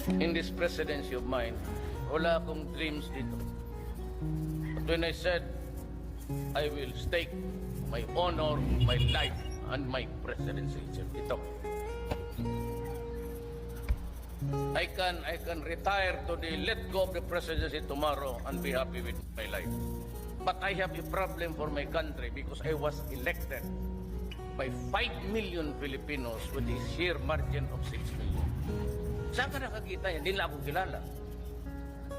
In this presidency of mine, wala akong dreams dito. But when I said, I will stake my honor, my life, and my presidency, ito. I can retire to the let go of the presidency tomorrow and be happy with my life. But I have a problem for my country because I was elected by 5 million Filipinos with a sheer margin of 6 million. Saan ka nakakita yan? Hindi na ako kilala.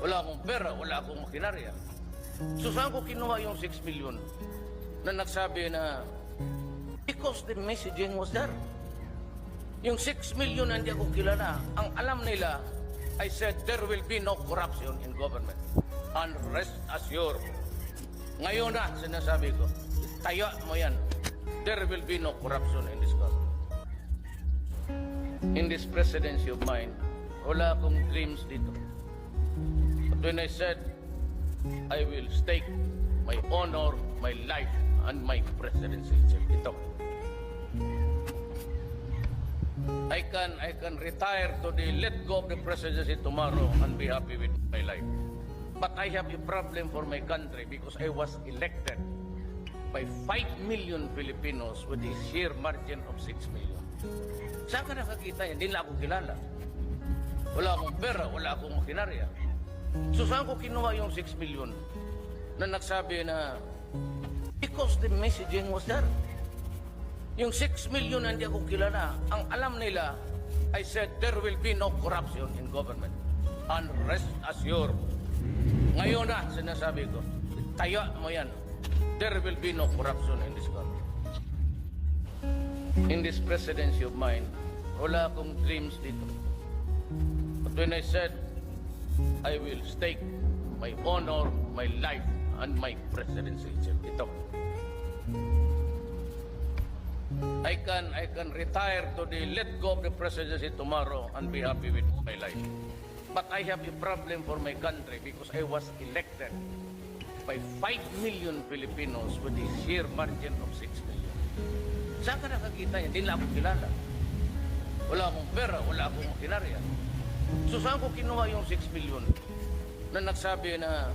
Wala akong pera, wala akong makinarya. So saan ko kinuha yung 6 million na nagsabi na because the messaging was there. Yung 6 million na hindi ako kilala, ang alam nila, I said there will be no corruption in government. And rest assured, ngayon na sinasabi ko, tayo mo yan, there will be no corruption in this government. In this presidency of mine, wala akong dreams dito. But when I said, I will stake my honor, my life, and my presidency, ito. I can retire to the let go of the presidency tomorrow and be happy with my life. But I have a problem for my country because I was elected by 5 million Filipinos with a sheer margin of 6 million. Saan ka nakakita yan? Hindi na ako kilala. Wala akong pera, wala akong makinarya. So saan ko kinuha yung 6 million na nagsabi na because the messaging was there. Yung 6 million na hindi ako kilala, ang alam nila, I said there will be no corruption in government. And rest assured, ngayon na sinasabi ko, tayo mo yan, there will be no corruption in this government. In this presidency of mine, wala akong dreams dito. But when I said, I will stake my honor, my life, and my presidency, ito. I can retire to the let go of the presidency tomorrow and be happy with my life. But I have a problem for my country because I was elected by 5 million Filipinos with a sheer margin of 6 million. Saan ka nakakita yan? Hindi na ako kilala. Wala akong pera, wala akong makinarya. So saan ko kinuha yung 6 million na nagsabi na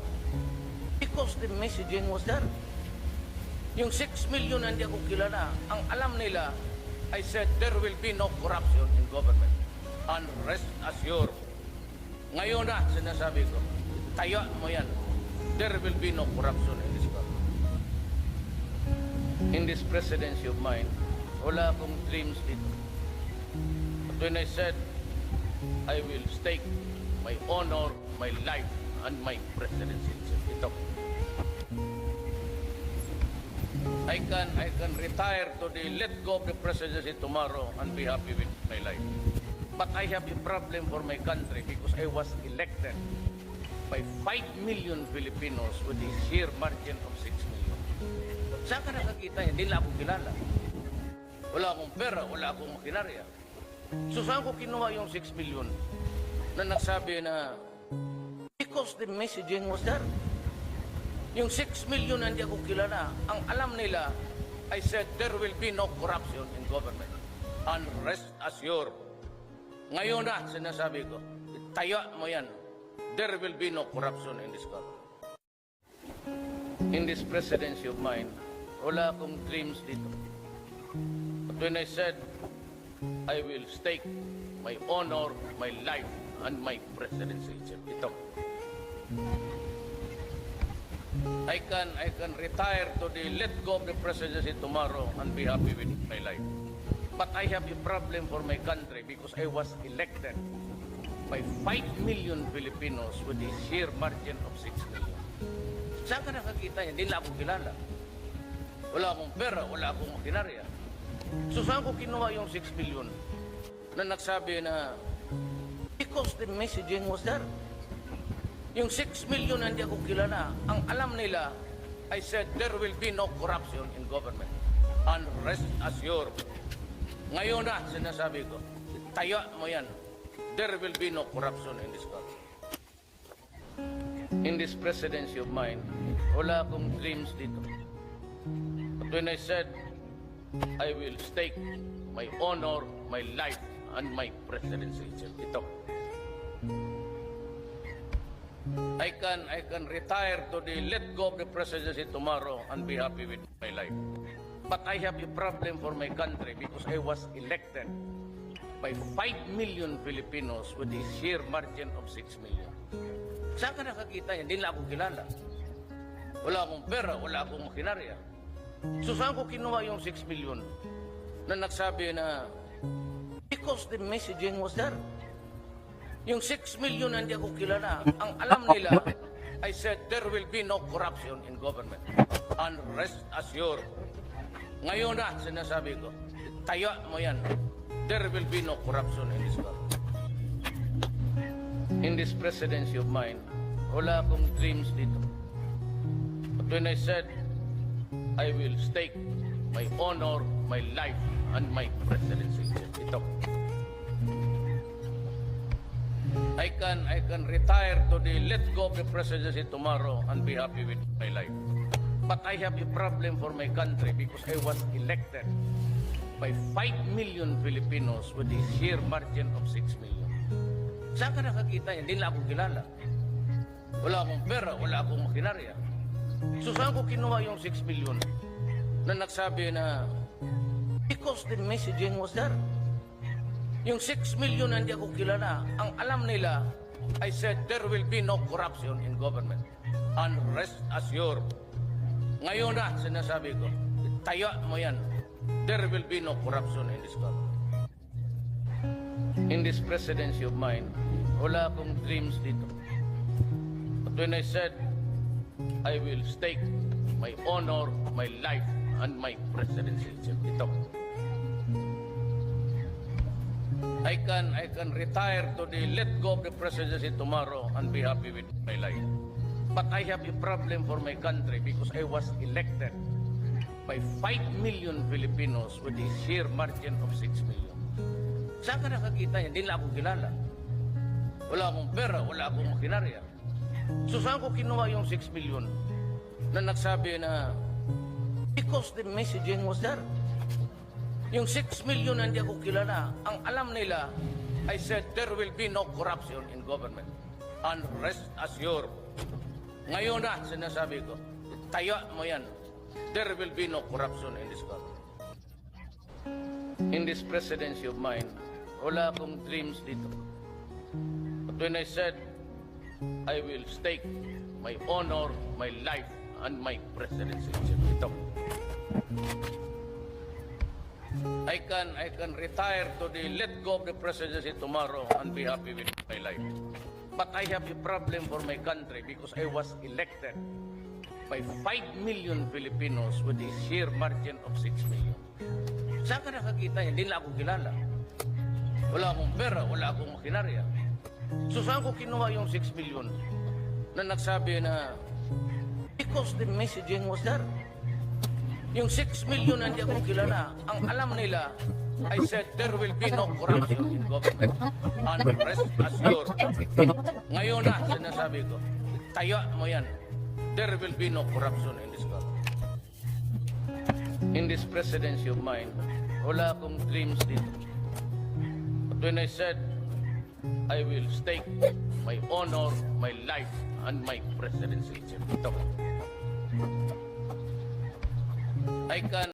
because the messaging was there. Yung 6 million na hindi ako kilala, ang alam nila, I said there will be no corruption in government. And rest assured, ngayon na sinasabi ko, tayo mo yan, there will be no corruption in this government. In this presidency of mine, wala akong dreams dito. But when I said, I will stake my honor, my life, and my presidency, ito. I can retire to the let go of the presidency tomorrow and be happy with my life. But I have a problem for my country because I was elected by 5 million Filipinos with a sheer margin of 6 million. Saan ka nakakita yan? Hindi na ako kilala. Wala akong pera, wala akong makinarya. So saan ko kinuha yung 6 million na nagsabi na because the messaging was there. Yung 6 million na hindi ako kilala, ang alam nila, I said there will be no corruption in government. And rest assured, ngayon na sinasabi ko, tayo mo yan, there will be no corruption in this government. In this presidency of mine, wala akong dreams dito. But when I said, I will stake my honor, my life, and my presidency, ito. I can retire to the let go of the presidency tomorrow and be happy with my life. But I have a problem for my country because I was elected by 5 million Filipinos with a sheer margin of 6 million. Saan ka nakakita yan? Hindi na ako kilala. Wala akong pera, wala akong makinarya. So saan ko kinuha yung 6 million na nagsabi na because the messaging was there. Yung 6 million na hindi ako kilala, ang alam nila, I said there will be no corruption in government. And rest assured, ngayon na sinasabi ko, tayo mo yan, there will be no corruption in this government. In this presidency of mine, wala akong dreams dito. But when I said, I will stake my honor, my life, and my presidency, ito. I can retire to the let go of the presidency tomorrow and be happy with my life. But I have a problem for my country because I was elected by 5 million Filipinos with a sheer margin of 6 million. Saan ka nakakita yan? Hindi na ako kilala. Wala akong pera, wala akong makinarya. So saan ko kinuha yung 6 million na nagsabi na because the messaging was there. Yung 6 million na hindi ako kilala, ang alam nila, I said there will be no corruption in government. And rest assured, ngayon na sinasabi ko, tayo mo yan, there will be no corruption in this government. In this presidency of mine, wala akong dreams dito. But when I said, I will stake my honor, my life, and my presidency, ito. I can retire to the let go of the presidency tomorrow and be happy with my life. But I have a problem for my country because I was elected by 5 million Filipinos with a sheer margin of 6 million. Saan ka nakakita yan? Hindi na ako kilala. Wala akong pera, wala akong makinarya. So saan ko kinuha yung 6 million na nagsabi na because the messaging was there. Yung 6 million na hindi ako kilala, ang alam nila, I said there will be no corruption in government. And rest assured, ngayon na sinasabi ko, tayo mo yan, there will be no corruption in this government. In this presidency of mine, wala akong dreams dito. But when I said, I will stake my honor, my life, and my presidency, ito. I can retire to the let go of the presidency tomorrow and be happy with my life. But I have a problem for my country because I was elected by 5 million Filipinos with a sheer margin of 6 million. Saan ka nakakita yan? Hindi na ako kilala. Wala akong pera, wala akong makinarya. So saan ko kinuha yung 6 million na nagsabi na because the messaging was there. Yung 6 million na hindi ako kilala, ang alam nila, I said there will be no corruption in government. And rest assured, ngayon na sinasabi ko, tayo mo yan, there will be no corruption in this government. In this presidency of mine, wala akong dreams dito. But when I said, I will stake my honor, my life, and my presidency, ito. I can retire to the let go of the presidency tomorrow and be happy with my life. But I have a problem for my country because I was elected by 5 million Filipinos with a sheer margin of 6 million. Saan ka nakakita yan? Hindi na ako kilala. Wala akong pera, wala akong makinarya. So saan ko kinuha yung 6 million na nagsabi na because the messaging was there. Yung 6 million na hindi ako kilala, ang alam nila, I said there will be no corruption in government. And rest assured, ngayon na sinasabi ko, tayo mo yan, there will be no corruption in this government. In this presidency of mine, wala akong dreams dito. But when I said, I will stake my honor, my life, and my presidency, ito. I can